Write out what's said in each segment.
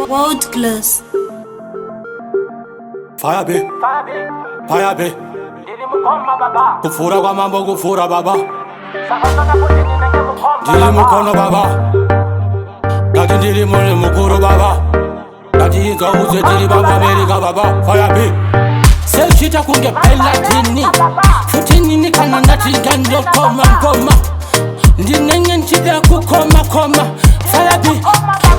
World class. Fire be, fire be. Kufura kwa mambo kufura baba. Dili mukono baba. Dadi dili mule mukuru baba. Dadi inga uze dili baba Amerika baba. Fire be. Sechita kunge pela tini. Futini ni kananda tigando koma koma. Ndinenge nchida kukoma koma. Fire be.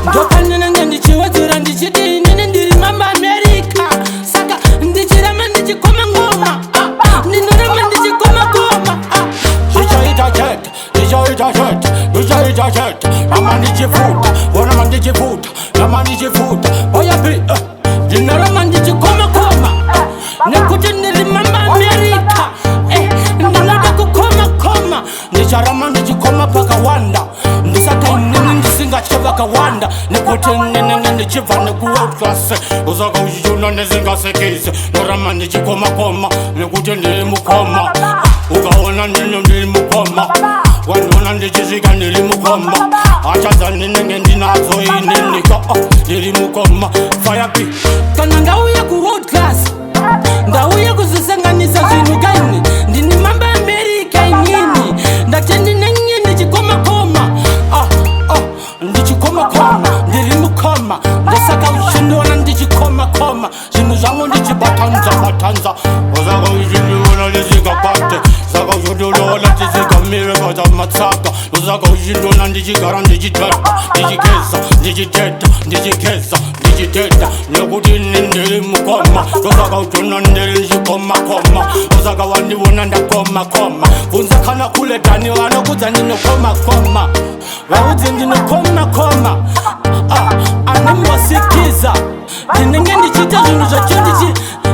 Ndopani nenge ndichiwa zira ndichidi nini ndiri mama Amerika. Saka ndichirama ndichikoma ngoma. Ndinurama ndichikoma goma. Ndichaita jet, ndichaita jet, ndichaita jet. Mama ndichifuta, wana ndichifuta, mama ndichifuta. Fire be. Ndinurama ndichikoma koma. Nekuti ndiri mama Amerika. Ndinada kukoma koma. Ndicharama ndichikoma paka wanda. Ndisaka inini ndisinga chivaka wanda. Nekuti nini ndichiva nekuwa klase. Uzaka ujuna ndisinga sekise. Ndorama ndichikoma koma. Nekuti ndiri mukoma. Ukaona nini ndiri mukoma. Wanona ndichizika ndiri mukoma. Achaza nini ndinazo inini ka ndiri mukoma. Fire be. Kana ndauya ku world class. Ndauya kuzisanganisa zvinhu kaini. Ndini mamba Amerika inini. Ndati ndinenge ndichikoma koma. Ndichikoma koma. Ndiri mukoma. Ndasaka uchindiona ndichikoma koma. Zvinhu zvangu ndichibatanza batanza. Uzaka uchindiona ndizingabate. Saka uchindiona ndizingamire kaza matsaka. Uzaka uchindiona ndichigara ndichiteta. Ndichikeza, ndichiteta, ndichikeza, ndichiteta. Nekuti ndiri mukoma. Uzaka uchindiona ndiri ndichikoma koma. Uzaka wandiona ndakoma koma. Kunza kana kule tani vanokudza ndinokoma koma. Vaudze ndinokoma koma. Animwasikiza. Ndinenge ndichita zvinhu zvacho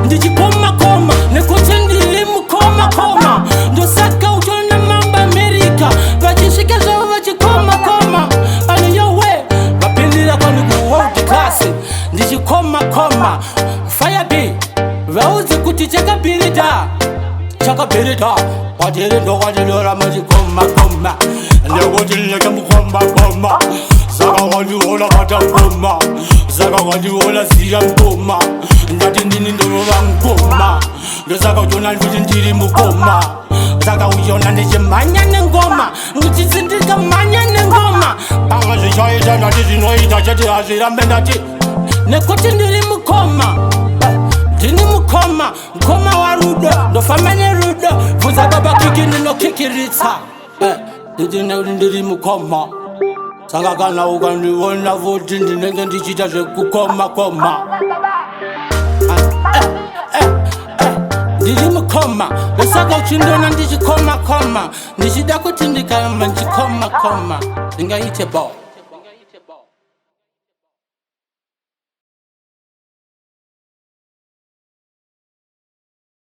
ndichikoma koma. Nekuti ndiri mukoma koma. Ndosaka uchiona mamba Amerika. Vachisvika zvavo vachikoma koma. Aniyowe vapindira kwani ku world class. Ndichikoma koma. Fire be. Vaudze kuti chakabirida. Chakabirida. Watiri ndokwatidora machikoma koma. Nekuti ndinenge mukoma koma. Saka wandiona bata ngoma. Saka wandiona zira ngoma. Ndati ndini ndorova ngoma. Ndosaka uchiona nditi ndiri mukoma. Saka uchiona ndichimhanya nengoma. Ndichitsindika mhanya nengoma. Pamwe zvichaita ndati zvinoita chete hazvirambe ndati. Nekuti ndiri mukoma. Ndini mukoma. Mukoma warudo. Ndofamba nerudo. Bvunza baba kiki ndinokikiritsa. Ndiri mukoma. Saka kana ukandiona futi ndinenge ndichita zvekukoma koma. Ndiri mukoma. Ndosaka uchindiona ndichikoma koma. Ndichida kuti ndikama ndichikoma koma. Ndingaite bo.